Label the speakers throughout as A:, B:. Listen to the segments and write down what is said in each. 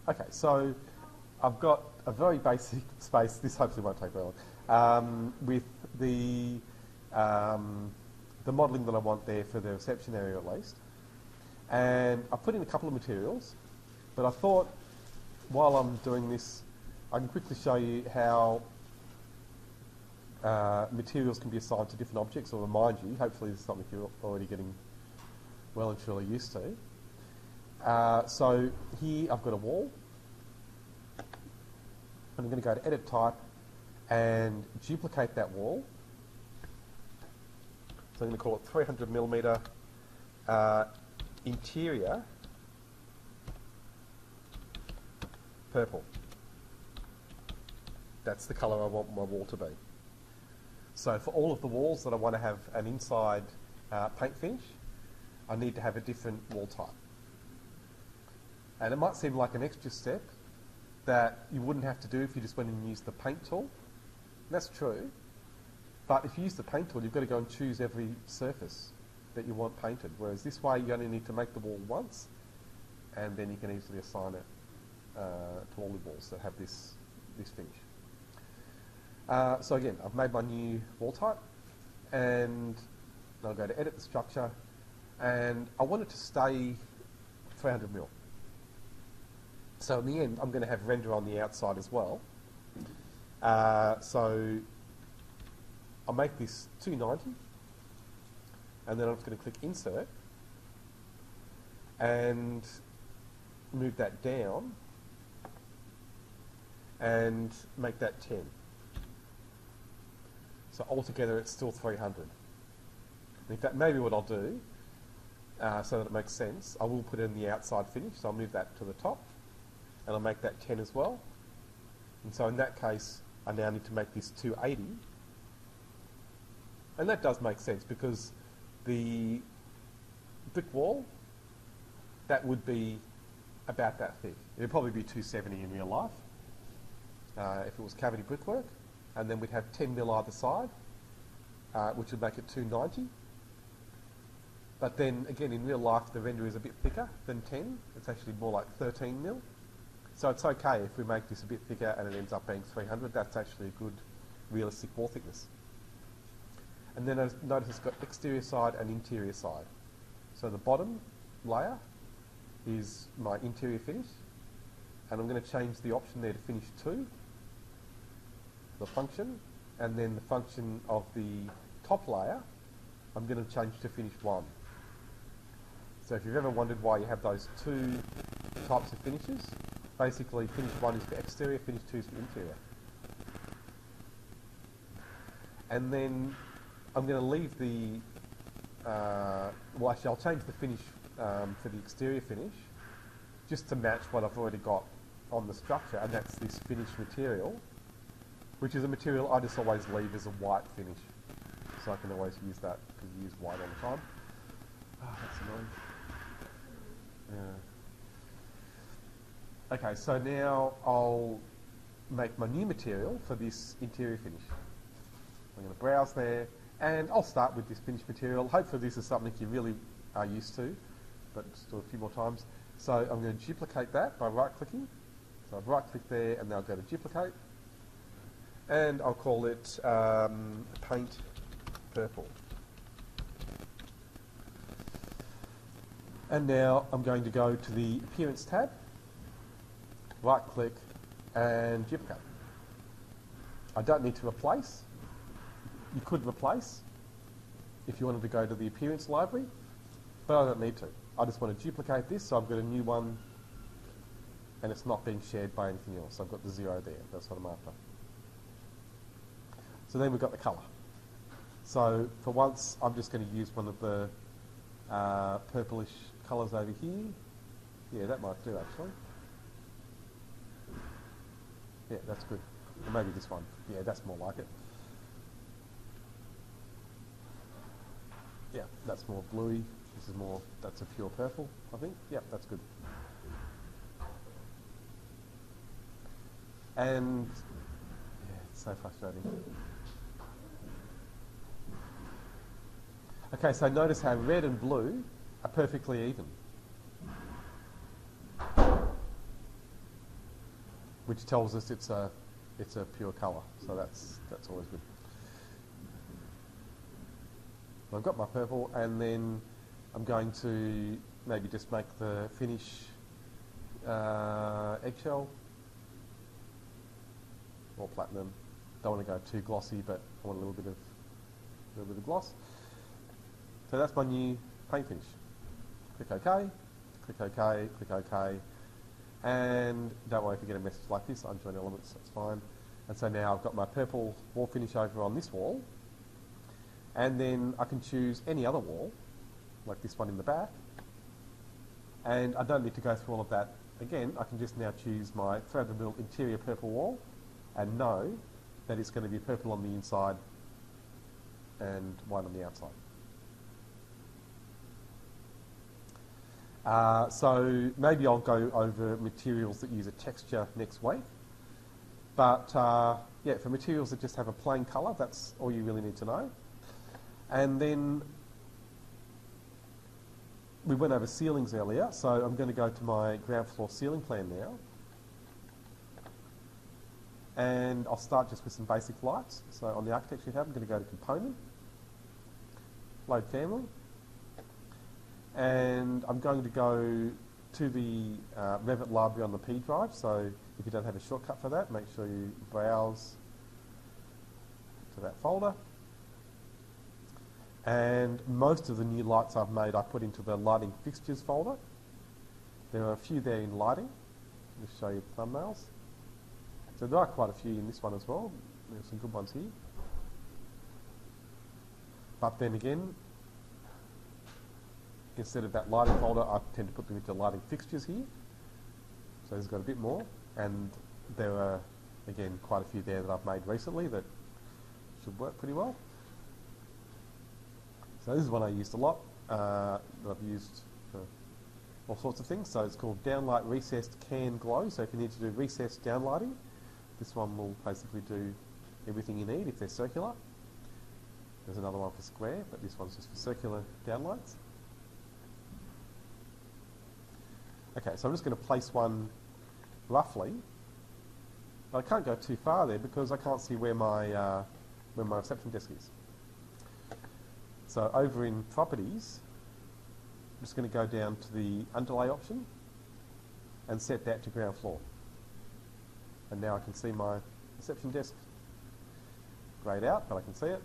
A: Okay, so I've got a very basic space. This hopefully won't take very long. With the modelling that I want there for the reception area at least. And I put in a couple of materials, but I thought while I'm doing this, I can quickly show you how materials can be assigned to different objects, or remind you. Hopefully this is something you're already getting well and truly used to. So here I've got a wall. I'm going to go to Edit Type and duplicate that wall. So I'm going to call it 300mm interior purple. That's the colour I want my wall to be. So for all of the walls that I want to have an inside paint finish, I need to have a different wall type. And it might seem like an extra step that you wouldn't have to do if you just went and used the paint tool. And that's true. But if you use the paint tool, you've got to go and choose every surface that you want painted. Whereas this way, you only need to make the wall once, and then you can easily assign it to all the walls that have this finish. So again, I've made my new wall type, and I'll go to edit the structure, and I want it to stay 300mm. So in the end, I'm going to have render on the outside as well. So I'll make this 290, and then I'm just going to click Insert, and move that down, and make that 10. So altogether it's still 300. In fact, maybe what I'll do, so that it makes sense, I will put in the outside finish, so I'll move that to the top, and I'll make that 10 as well. And so in that case, I now need to make this 280. And that does make sense, because the brick wall, that would be about that thick. It would probably be 270 in real life, if it was cavity brickwork. And then we'd have 10mm either side, which would make it 290. But then again, in real life, the render is a bit thicker than 10. It's actually more like 13mm. So it's okay if we make this a bit thicker and it ends up being 300. That's actually a good, realistic wall thickness. And then notice it's got exterior side and interior side. So the bottom layer is my interior finish, and I'm going to change the option there to finish 2, the function, and then the function of the top layer, I'm going to change to finish 1. So if you've ever wondered why you have those two types of finishes, basically finish 1 is for exterior, finish 2 is for interior. And then I'm going to leave the, well actually I'll change the finish for the exterior finish just to match what I've already got on the structure, and that's this finished material, which is a material I just always leave as a white finish. So I can always use that, because you use white all the time. Oh, that's annoying. Yeah. Okay, so now I'll make my new material for this interior finish. I'm going to browse there, and I'll start with this finished material. Hopefully this is something you really are used to, but just do a few more times. So I'm going to duplicate that by right-clicking. So I've right-clicked there, and then I'll go to duplicate. And I'll call it Paint Purple. And now I'm going to go to the Appearance tab, right-click, and duplicate. I don't need to replace. You could replace if you wanted to go to the Appearance library, but I don't need to. I just want to duplicate this, so I've got a new one, and it's not being shared by anything else. I've got the 0 there. That's what I'm after. So then we've got the colour. So for once, I'm just going to use one of the purplish colours over here. Yeah, that might do actually. Yeah, that's good. Or maybe this one. Yeah, that's more like it. Yeah, that's more bluey. This is more, that's a pure purple, I think. Yeah, that's good. And, yeah, it's so frustrating. Okay, so notice how red and blue are perfectly even. which tells us it's a pure colour. So that's always good. I've got my purple, and then I'm going to maybe just make the finish eggshell or platinum. Don't want to go too glossy, but I want a little bit of gloss. So that's my new paint finish. Click OK, click OK, click OK, and don't worry if you get a message like this, unjoin elements, that's fine. And so now I've got my purple wall finish over on this wall, and then I can choose any other wall, like this one in the back, and I don't need to go through all of that again. I can just now choose my throw-of-the-mill interior purple wall and know that it's going to be purple on the inside and white on the outside. So maybe I'll go over materials that use a texture next week. But yeah, for materials that just have a plain colour, that's all you really need to know. And then we went over ceilings earlier, so I'm going to go to my ground floor ceiling plan now. And I'll start just with some basic lights. So on the architecture tab, I'm going to go to Component, Load Family, and I'm going to go to the Revit library on the P drive. So if you don't have a shortcut for that, make sure you browse to that folder. And most of the new lights I've made I put into the lighting fixtures folder. There are a few there in lighting. I'll just show you the thumbnails. So there are quite a few in this one as well. There's some good ones here. But then again, instead of that lighting folder, I tend to put them into lighting fixtures here. So there's got a bit more. And there are, again, quite a few there that I've made recently that should work pretty well. So this is one I used a lot, that I've used for all sorts of things. So it's called Downlight Recessed Can Glow. So if you need to do recessed downlighting, this one will basically do everything you need if they're circular. There's another one for square, but this one's just for circular downlights. Okay, so I'm just going to place one roughly. But I can't go too far there because I can't see where my reception desk is. So over in Properties, I'm just going to go down to the Underlay option and set that to ground floor. And now I can see my reception desk greyed out, but I can see it.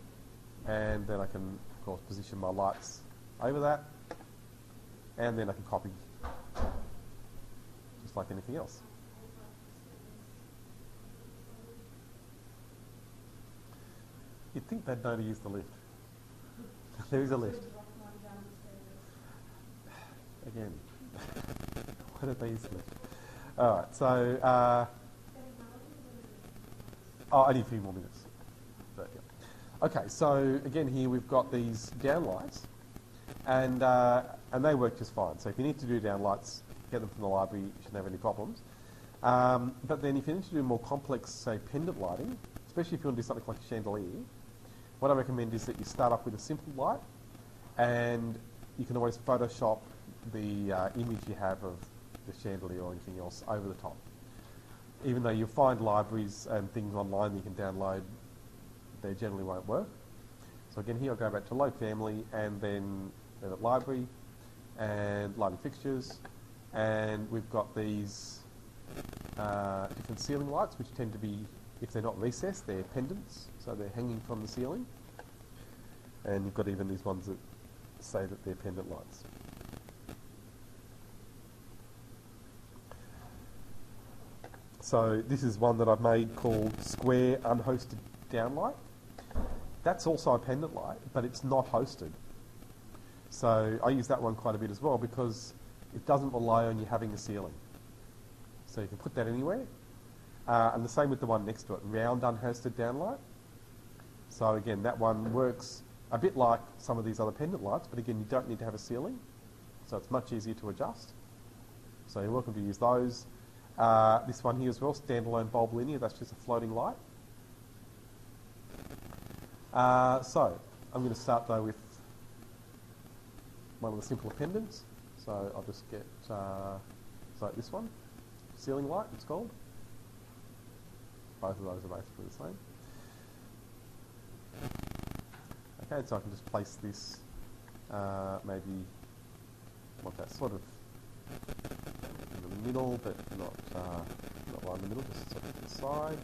A: And then I can, of course, position my lights over that. And then I can copy, just like anything else. You'd think they'd know to use the lift. There is a lift. Again, why don't they use the lift? All right, so only a few more minutes. But, yeah. Okay, so again here we've got these downlights, and they work just fine. So if you need to do downlights, get them from the library. You shouldn't have any problems. But then if you need to do more complex, say, pendant lighting, especially if you want to do something like a chandelier, what I recommend is that you start off with a simple light, and you can always Photoshop the image you have of the chandelier or anything else over the top. Even though you'll find libraries and things online that you can download, they generally won't work. So again, here I'll go back to Load Family, and then at Library, and Lighting Fixtures, and we've got these different ceiling lights, which tend to be, if they're not recessed, they're pendants, so they're hanging from the ceiling. And you've got even these ones that say that they're pendant lights. So this is one that I've made called Square Unhosted Downlight. That's also a pendant light, but it's not hosted. So I use that one quite a bit as well because it doesn't rely on you having a ceiling. So you can put that anywhere. And the same with the one next to it, Round Unhosted Downlight. So again, that one works a bit like some of these other pendant lights, but again, you don't need to have a ceiling. So it's much easier to adjust. So you're welcome to use those. This one here as well, Standalone Bulb Linear, that's just a floating light. So I'm going to start though with one of the simpler pendants. So I'll just get, so this one, ceiling light it's called. both of those are basically the same. Okay, so I can just place this, maybe want that sort of in the middle, but not right in the middle, just sort of to the side.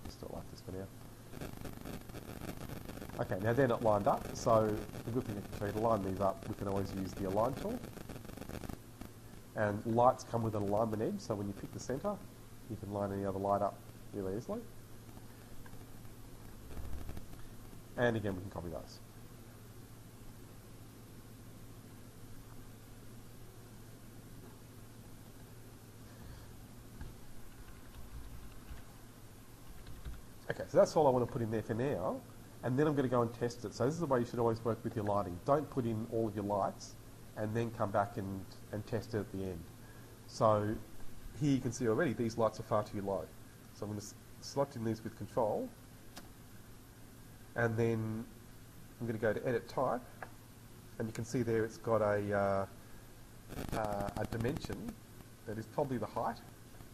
A: Just do it like this for now. Okay, now they're not lined up, so the good thing I can show you to line these up, we can always use the align tool. And lights come with an alignment edge, so when you pick the centre, you can line any other light up really easily. And again, we can copy those. Okay, so that's all I want to put in there for now. And then I'm going to go and test it. So this is the way you should always work with your lighting. Don't put in all of your lights and then come back and test it at the end. So here you can see already these lights are far too low. So I'm going to select in these with control. And then I'm going to go to edit type. And you can see there it's got a dimension that is probably the height,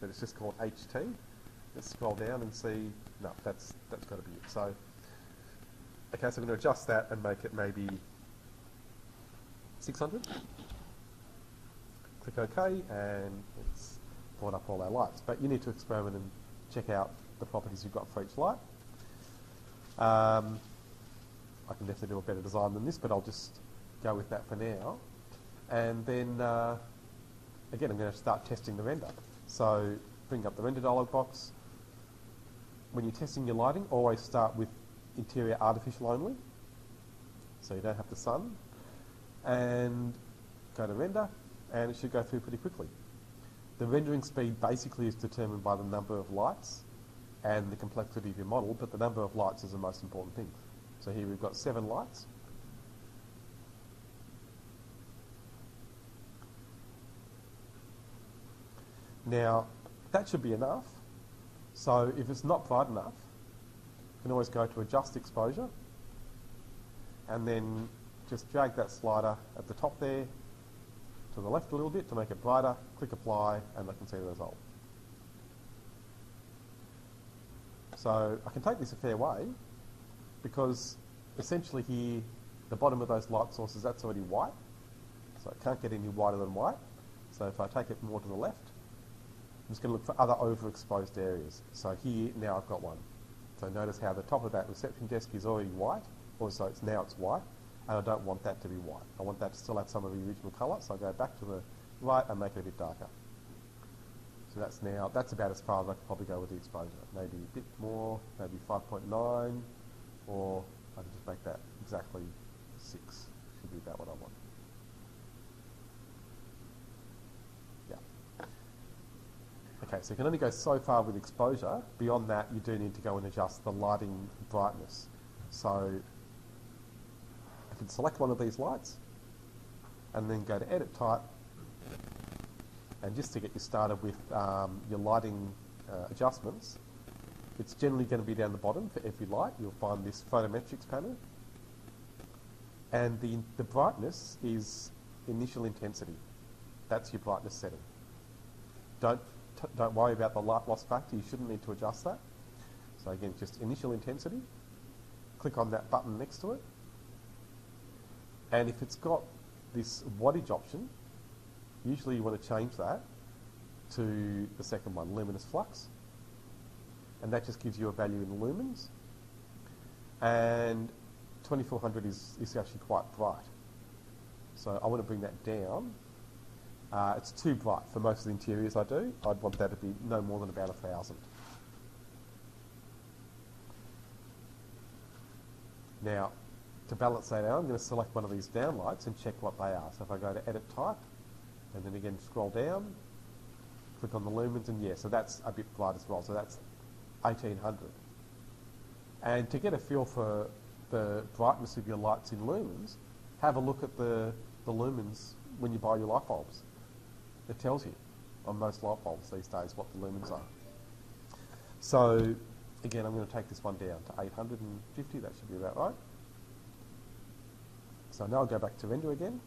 A: but it's just called HT. Let's scroll down and see, no, that's got to be it. So, okay, so I'm going to adjust that and make it maybe 600. Click OK, and it's brought up all our lights. But you need to experiment and check out the properties you've got for each light. I can definitely do a better design than this, but I'll just go with that for now. And then, again, I'm going to start testing the render. So, bring up the render dialog box. When you're testing your lighting, always start with interior artificial only, so you don't have the sun. And go to render, and it should go through pretty quickly. The rendering speed basically is determined by the number of lights and the complexity of your model, but the number of lights is the most important thing. So here we've got 7 lights. Now, that should be enough. So if it's not bright enough, you can always go to adjust exposure and then just drag that slider at the top there to the left a little bit to make it brighter, click apply, and I can see the result. So I can take this a fair way because essentially here, the bottom of those light sources, that's already white. So it can't get any whiter than white. So if I take it more to the left, I'm just going to look for other overexposed areas. So here, now I've got one. So notice how the top of that reception desk is already white, or so now it's white, and I don't want that to be white. I want that to still have some of the original colour, so I go back to the right and make it a bit darker. So that's about as far as I could probably go with the exposure. Maybe a bit more, maybe 5.9, or I can just make that exactly 6. Should be about what I want. Okay, so you can only go so far with exposure. Beyond that, you do need to go and adjust the lighting brightness. So I can select one of these lights and then go to edit type. And just to get you started with your lighting adjustments, it's generally going to be down the bottom for every light. You'll find this photometrics panel. And the brightness is initial intensity. That's your brightness setting. Don't worry about the light loss factor, you shouldn't need to adjust that. So again, just initial intensity, click on that button next to it, and if it's got this wattage option, usually you want to change that to the second one, luminous flux, and that just gives you a value in lumens, and 2400 is actually quite bright. So I want to bring that down. It's too bright for most of the interiors I do. I'd want that to be no more than about 1000. Now, to balance that out, I'm going to select one of these downlights and check what they are. So if I go to edit type, and then again scroll down, click on the lumens, and yeah, so that's a bit bright as well. So that's 1800. And to get a feel for the brightness of your lights in lumens, have a look at the lumens when you buy your light bulbs. It tells you on most light bulbs these days what the lumens are. So again, I'm going to take this one down to 850, that should be about right. So now I'll go back to render again.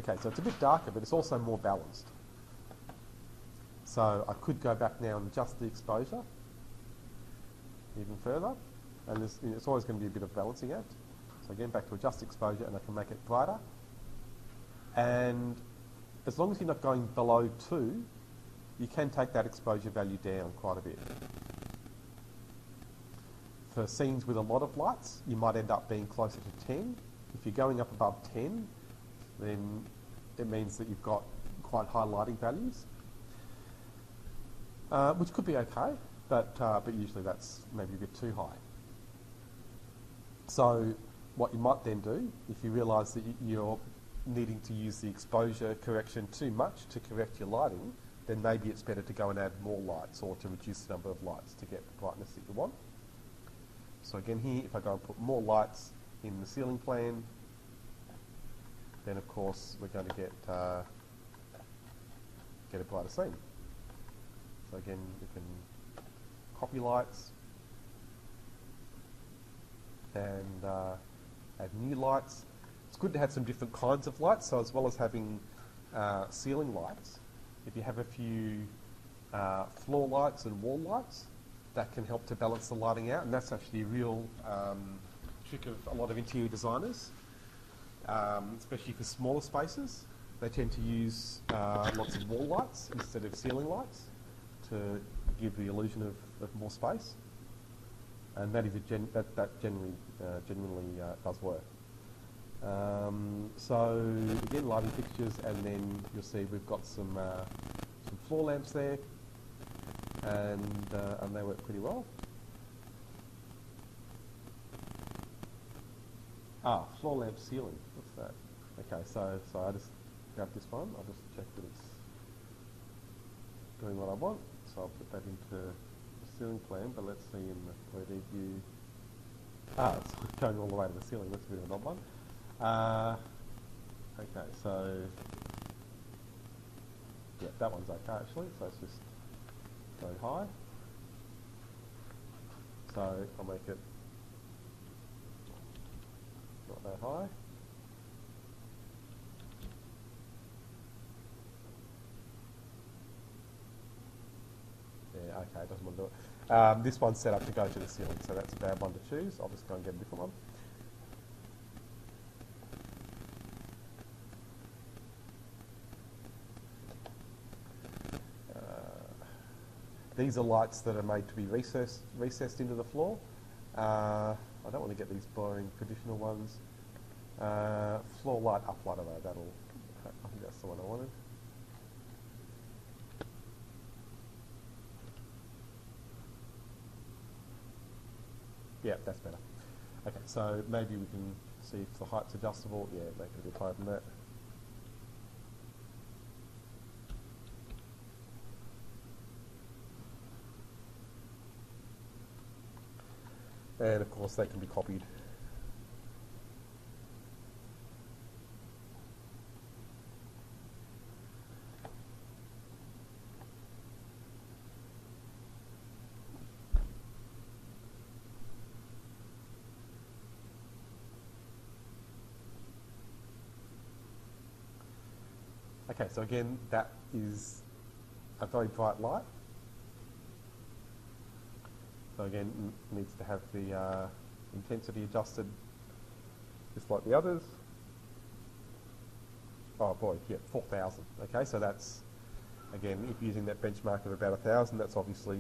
A: Okay, so it's a bit darker, but it's also more balanced. So I could go back now and adjust the exposure even further, and it's always going to be a bit of balancing act. So again, back to adjust exposure, and I can make it brighter. And as long as you're not going below 2, you can take that exposure value down quite a bit. For scenes with a lot of lights, you might end up being closer to 10. If you're going up above 10, then it means that you've got quite high lighting values, which could be okay, but usually that's maybe a bit too high. So what you might then do, if you realise that you're needing to use the exposure correction too much to correct your lighting, then maybe it's better to go and add more lights or to reduce the number of lights to get the brightness that you want. So again here, if I go and put more lights in the ceiling plan, then of course we're going to get a brighter scene. So again, you can copy lights and add new lights. It's good to have some different kinds of lights, so as well as having ceiling lights, if you have a few floor lights and wall lights, that can help to balance the lighting out, and that's actually a real trick of a lot of interior designers, especially for smaller spaces. They tend to use lots of wall lights instead of ceiling lights to give the illusion of more space, and that is that genuinely does work. So again, lighting fixtures, and then you'll see we've got some floor lamps there, and they work pretty well. Floor lamp ceiling. What's that? Okay, so I just grab this one. I'll just check that it's doing what I want. So I'll put that into the ceiling plan. But let's see in the 3D view. It's going all the way to the ceiling. That's a bit of an odd one. Okay, so yeah, that one's okay actually. So it's just very high. So I'll make it not that high. Yeah, okay, it doesn't want to do it. This one's set up to go to the ceiling, so that's a bad one to choose. I'll just go and get a different one. These are lights that are made to be recessed into the floor. I don't want to get these boring traditional ones. Floor light, uplight, I think that's the one I wanted. Yeah, that's better. Okay, so maybe we can see if the height's adjustable. Yeah, make it a bit higher than that. And of course, they can be copied. Okay, so again, that is a very bright light. So again, needs to have the intensity adjusted just like the others. Oh boy, yeah, 4,000. Okay, so that's, again, if you're using that benchmark of about 1,000, that's obviously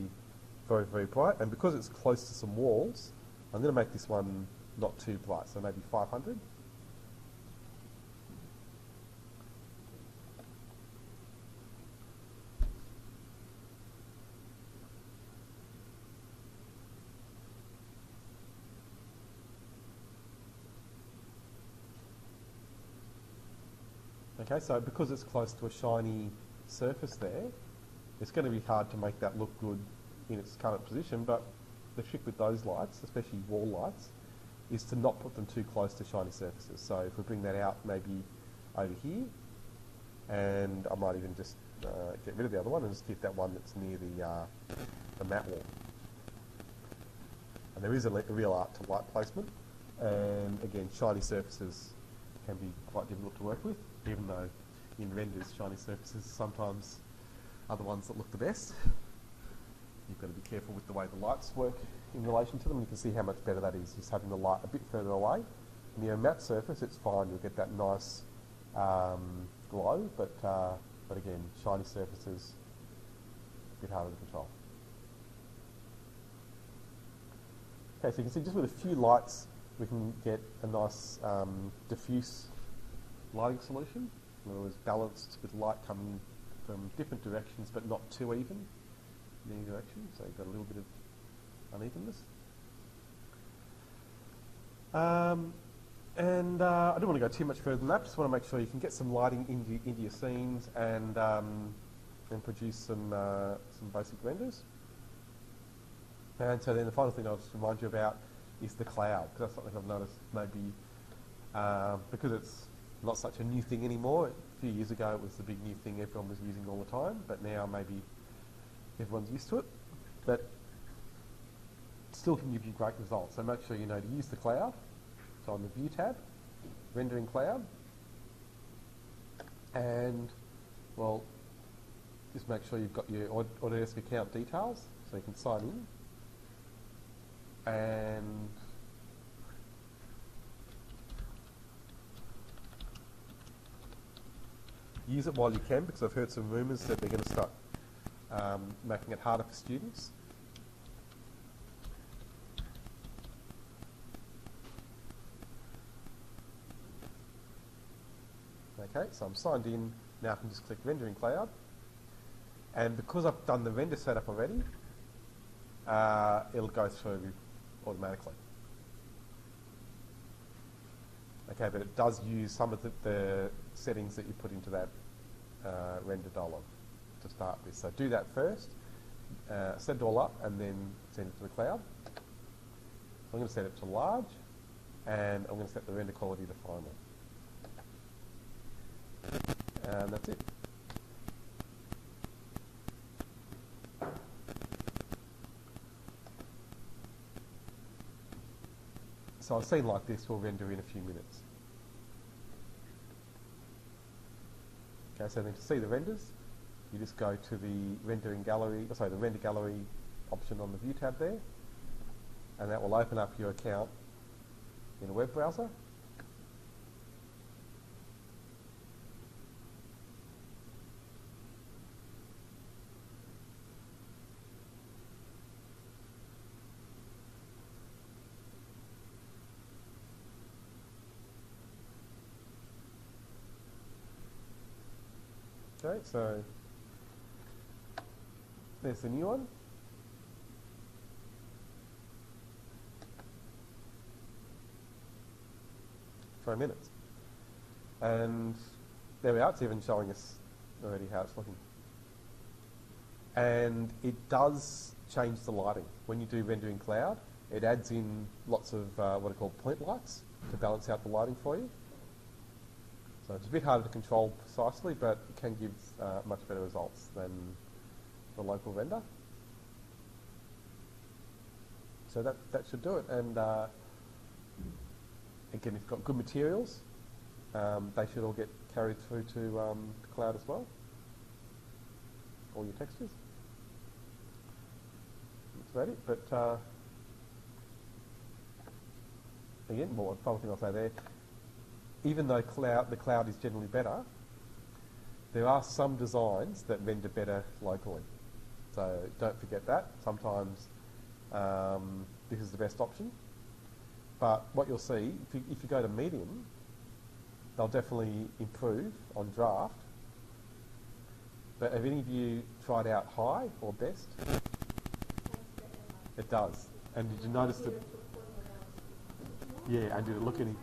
A: very, very bright. And because it's close to some walls, I'm going to make this one not too bright, so maybe 500. Okay, so because it's close to a shiny surface there, it's going to be hard to make that look good in its current position, but the trick with those lights, especially wall lights, is to not put them too close to shiny surfaces. So if we bring that out maybe over here, and I might even just get rid of the other one and just keep that one that's near the matte wall. And there is a real art to light placement, and again, shiny surfaces can be quite difficult to work with. even though in renders, shiny surfaces sometimes are the ones that look the best. You've got to be careful with the way the lights work in relation to them. You can see how much better that is, just having the light a bit further away. And your matte surface, it's fine, you'll get that nice glow, but again, shiny surfaces, a bit harder to control. Okay, so you can see just with a few lights, we can get a nice diffuse lighting solution. In other words, balanced with light coming from different directions, but not too even in any direction, so you've got a little bit of unevenness. I don't want to go too much further than that. Just want to make sure you can get some lighting into your scenes and produce some basic renders. And so then the final thing I'll just remind you about is the cloud, because that's something I've noticed maybe because it's not such a new thing anymore. A few years ago it was the big new thing everyone was using all the time, but now maybe everyone's used to it. But still can give you great results. So make sure you know to use the cloud. So on the View tab, Rendering Cloud, and well, just make sure you've got your Autodesk account details so you can sign in, and use it while you can, because I've heard some rumours that they're going to start making it harder for students. Okay, so I'm signed in, now I can just click Rendering Cloud, and because I've done the render setup already, it'll go through automatically. Okay, but it does use some of the settings that you put into that render dialog to start with. So do that first, set it all up, and then send it to the cloud. I'm going to set it to large, and I'm going to set the render quality to final. And that's it. So a scene like this will render in a few minutes. Okay, so then to see the renders, you just go to the rendering gallery, the render gallery option on the View tab there, and that will open up your account in a web browser. Okay, so there's the new one. For a minute. And there we are, it's even showing us already how it's looking. And it does change the lighting. When you do Rendering Cloud, it adds in lots of what are called point lights to balance out the lighting for you. So it's a bit harder to control precisely, but it can give much better results than the local render. So that should do it. And again, if you've got good materials, they should all get carried through to the cloud as well. All your textures. That's about it. But again, one final thing I'll say there. Even though the cloud is generally better, there are some designs that render better locally. So don't forget that. Sometimes this is the best option. But what you'll see, if you go to medium, they'll definitely improve on draft. But have any of you tried out high or best? It does. And did you notice that? Yeah, and did it look any?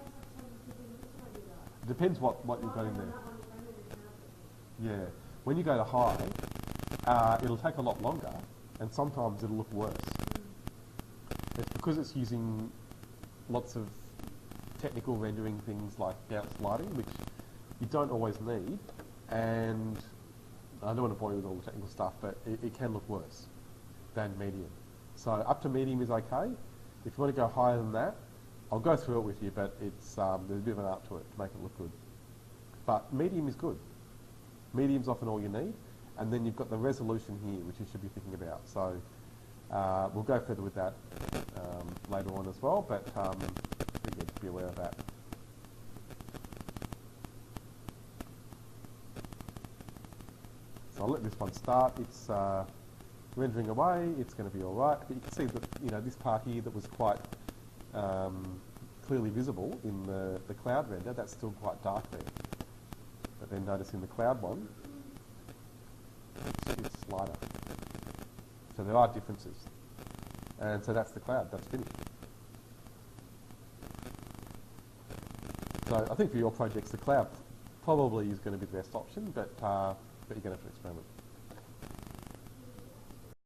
A: Depends what you've got in there. Yeah. When you go to high, it'll take a lot longer, and sometimes it'll look worse. It's because it's using lots of technical rendering things like bounce lighting, which you don't always need, and I don't want to bore you with all the technical stuff, but it can look worse than medium. So up to medium is okay. If you want to go higher than that, I'll go through it with you, but it's there's a bit of an art to it to make it look good. but medium is good. Medium's often all you need, and then you've got the resolution here, which you should be thinking about. So we'll go further with that later on as well, but yeah, just be aware of that. So I'll let this one start. It's rendering away. It's going to be all right. But you can see that this part here that was quite clearly visible in the cloud render, that's still quite dark there. But then notice in the cloud one, it's lighter. So there are differences. And so that's the cloud. That's finished. So I think for your projects, the cloud probably is going to be the best option, but you're going to have to experiment.